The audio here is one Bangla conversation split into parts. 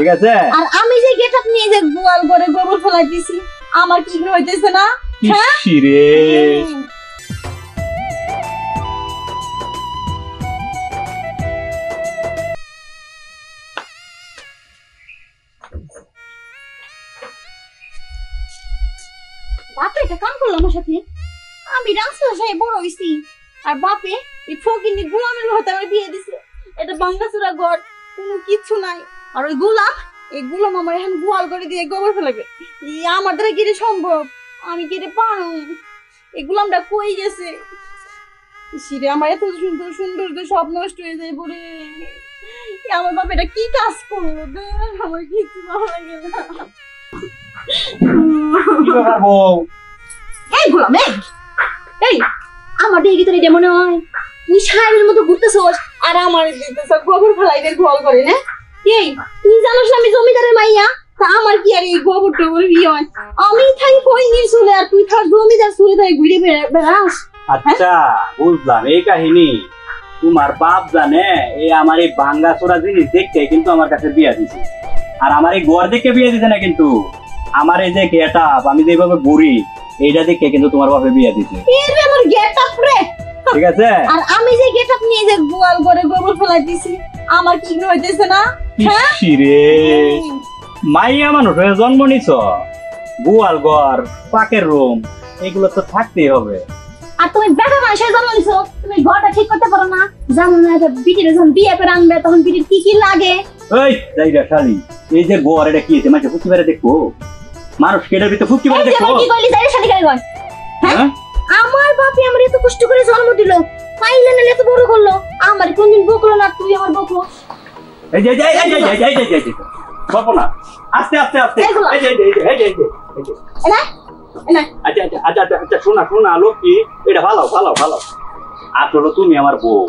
ঠিক আছে আর আমি যে গেটআপ নিয়ে যে গোয়াল করে গোবর ফেলাই দিছি আমার কি হইতেছে না হ্যাঁ রে বাপে এটা কাম করলো আমার সাথে আমি রাস্তা সাহেব বড় হইছি আর বাপে এই ফকিনি গোলামের হাতে আমার বিয়ে দিছে এটা বাঙ্গাচুরা ঘর কোনো কিছু নাই আর ওই গোলাম এই গোলাম আমার এখন গোয়াল করে দিয়ে গোবর ফেলাবে আমার দ্বারা কি সম্ভব আমি কি পারো এই গোলামটা কই গেছে সিরে আমার এত সুন্দর সুন্দর যে সব নষ্ট হয়ে যায় পরে আমার বাপ এটা কি কাজ করলো আমার কিছু ভালো লাগে না এই গোলাম এই আমার দিকে তো এটা মনে হয় তুই সাহেবের মতো ঘুরতেছস আর আমার সব গোবর ফেলাইবে গোয়াল করে না এই তুই জানোস না আমি জমিদারের মাইয়া তা আমার কি আর এই গোবর টোবর বিয়ে হয় আমি থাই কই নিয়ে চলে আর তুই থাক জমিদার চলে তাই ঘুরে বেড়াস আচ্ছা বুঝলাম এই কাহিনী তোমার বাপ জানে এই আমার এই ভাঙ্গাচোরা জিনিস দেখতে কিন্তু আমার কাছে বিয়ে দিছে আর আমার এই ঘর দেখে বিয়ে দিছে না কিন্তু আমার এই যে গেটআপ আমি যেভাবে ঘুরি এইটা দেখে কিন্তু তোমার বাপে বিয়ে দিছে আমার গেটআপ রে ঠিক আছে আর আমি যে গেটআপ নিয়ে যে গোয়াল করে গোবর ফেলাই দিছি আমার কি হইতেছে না হ্যাঁ রে মাইয়া মানুষ হয়ে জন্ম নিছ গোয়াল ঘর পাকের রুম এগুলো তো থাকতেই হবে আর তুমি বেটা মানুষের জন্ম নিছো তুমি ঘরটা ঠিক করতে পারো না জানো না বিটির যখন বিয়ে করে আনবে তখন বিটির কি কি লাগে এই যাইরা শালি এই যে ঘর এটা কি আছে মানে ফুকি বেড়ে দেখো মানুষ কেটার ভিতরে ফুকি বেড়ে দেখো কি কইলি যাই শালি করে গয় হ্যাঁ আমার বাপি আমার এত কষ্ট করে জন্ম দিল পাইলে না এত বড় করলো আমার কোনদিন বকলো না তুই আমার বকলো এই যে এই বাপু না আস্তে আস্তে আস্তে এই না না আচ্ছা শোনা লক্ষ্মী এটা ভালো আসলে তুমি আমার বউ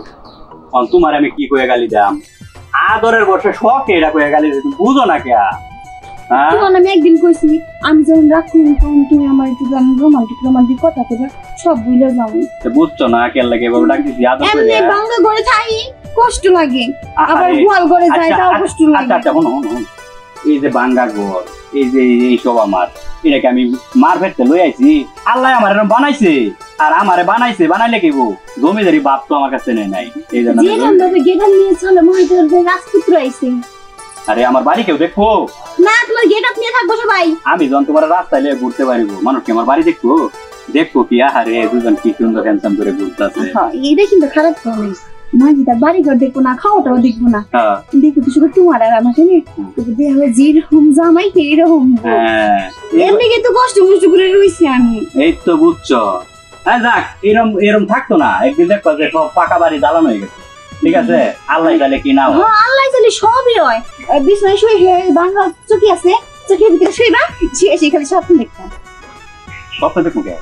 তোমার আমি কি কয়ে গালি দাম আদরের বর্ষে শখে এটা কয়ে গালি তুমি বুঝো না কে তোমার আমি একদিন কইছি আমি যখন রাখুন তখন তুমি আমার একটু রোমান্টিক কথা কইবা সব ভুলে যাও বুঝছো না কেন লাগে এভাবে ডাকতেছি আদর করে এমনি বাংলা ঘরে থাই কষ্ট লাগে আবার গোয়াল ঘরে যাই তাও কষ্ট লাগে আচ্ছা শোনো এই যে বাঙ্গা ঘর এই যে এই সব আমার এটাকে আমি মার ফেরতে লই আইছি আল্লাহ আমার এরকম বানাইছে আর আমারে বানাইলে কি জমিদারি বাপ তো আমার কাছে নেই নাই এই জন্য গেটআপ নিয়ে চলো মহিলার যে রাজপুত্র আইছে আরে আমার বাড়ি কেউ দেখো না তোমার গেটআপ নিয়ে থাকবো সবাই আমি যখন তোমার রাস্তায় নিয়ে ঘুরতে পারিব মানুষ কি আমার বাড়ি দেখবো কি আহারে দুজন কি সুন্দর হ্যান্ডসাম করে ঘুরতেছে এটা কিন্তু খারাপ করে মাঝি তার বাড়ি ঘর দেখবো না খাওয়াটাও দেখবো না দেখবো তো শুধু তোমার আর আমাকে নিয়ে যেরকম জামাই এইরকম এমনি কিন্তু কষ্ট করে রয়েছি আমি এই তো বুঝছো হ্যাঁ যাক এরম থাকতো না একদিন দেখো যে সব পাকা বাড়ি জ্বালানো হয়ে গেছে ঠিক আছে আল্লাহ জানে কি না হয় আল্লাহ জানে সবই হয় বিছানায় শুয়ে বাংলা চোখে আছে চোখের ভিতরে শুইবা শুয়ে খালি স্বপ্ন দেখতাম স্বপ্ন দেখবো কে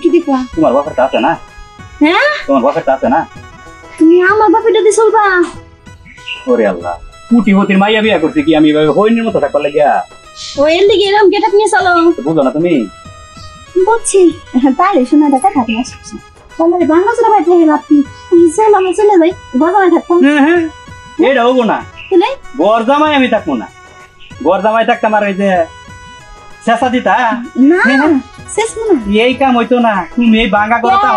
কি দেখবা তোমার বাপেরটা আছে না হ্যাঁ তোমার বাপেরটা আছে না তুমি আমার বাপেরটা দিয়ে চলবা ওরে আল্লাহ কুটিপতির মাইয়া বিয়া করছে কি আমি হইনির মতো থাকবার লাগিয়া ওই এর দিকে এরকম গেটআপ নিয়ে চলো বুঝো না তুমি বলছি তাহলে শোনা দেখা খাবি আসছি তাহলে বাংলা চলে বাইতে রাত্রি চল আমরা চলে যাই গরজামাই থাকতাম এটা হবো না গরজামাই আমি থাকবো না গরজামাই থাকতাম আর ওই যে শেষা দিতা না শেষ না এই কাম হইতো না তুমি এই বাঙ্গা করতা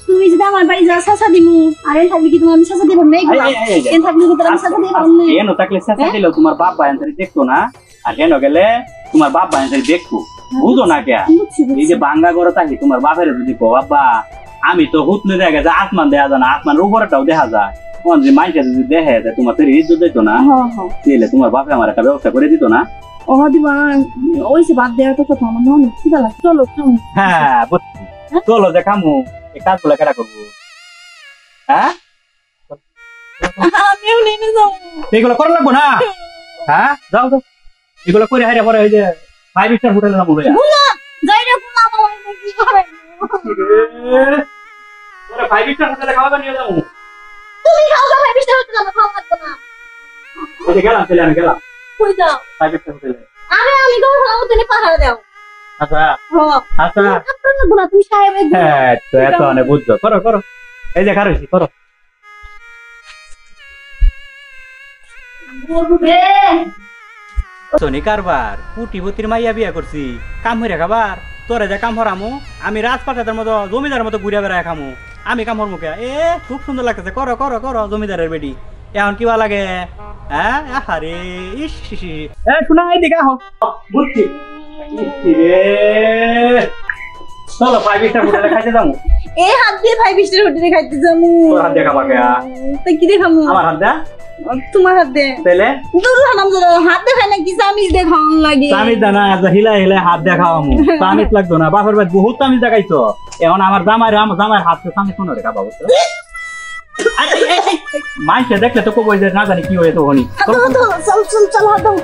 তুমি যদি আমার বাড়ি যাও শেষা দিমু আর এন থাকলে কি তুমি আমি শেষা দিব না এন থাকলে কি আমি শেষা দিব না এন থাকলে শেষা দিলেও তোমার বাপ ভাই আনতে দেখতো না আর হেন গেলে তোমার বাপ ভাই আনতে দেখতো বুঝো না কে এই যে বাঙ্গা করে থাকি তোমার বাপের যদি কো বাবা আমি তো হুতনে দেখা যায় আসমান দেখা যায় না আসমানের উপরটাও দেখা যায় কোন যে মাইকে যদি দেখে তোমার তো ইজ্জত দিত না তাহলে তোমার বাপে আমার একটা ব্যবস্থা করে দিত না ও দিবা ওই যে বাদ দেওয়ার তো কথা আমার মনে খিদা লাগে চলো খাও হ্যাঁ চলো যে খামু এই কাজগুলো কেটা করবো হ্যাঁ আমিও নিয়ে যাবো এগুলো করা লাগবো না হ্যাঁ যাও যাও এগুলো করে হাইরা পরে ওই যে 5 স্টার হোটেলে যাবো বুলা যাই রে বুলা বাবা কি করে তোরে 5 স্টার হোটেলে খাওয়া নিয়ে যাবো তুমি খাও 5 স্টার হোটেলে খাওয়া লাগবে না ওই যে গেলাম চলে আমি গেলাম কই যাও 5 স্টার হোটেলে আরে আমি গো খাও তুমি পাহাড়ে দাও আচ্ছা আচ্ছা আপনারা বুলা তুমি সাহেবের হ্যাঁ তো এত অনেক বুঝছো করো করো এই যে খারছি করো শনি কারবার কুটিপতির মাইয়া বিয়া করছি কাম হইরা খাবার তোরে যা কাম হরামু আমি রাজপাটাদের মতো জমিদারের মতো ঘুরে বেড়ায় খামু আমি কাম হরমু কে এ খুব সুন্দর লাগতেছে করো করো করো জমিদারের বেটি এখন কিবা লাগে হ্যাঁ আরে ইস এ শোনা এদিকে আহ বুঝছি চলো 5 স্টার হোটেলে খাইতে যাবো এই হাত দিয়ে 5 স্টার হোটেলে খাইতে যাবো তোর হাত দেখা পাকে তা কি দেখামু আমার হাত দা তোমার হাত দে তাইলে দূর হারাম দাদা হাত দেখায় না কি সামিজ দেখান লাগে তামিজ দানা হিলা হিলা হাত দেখাওয়ামু তামিজ লাগতো না বাপের বাড়ি বহুত তামিজ দেখাইছো এখন আমার জামাই হাত সামনে শোনো রে খাবা বুঝছো মাইসে দেখলে তো কবই যে না জানি কি হয়ে তো হনি চল চল চল হাত দাও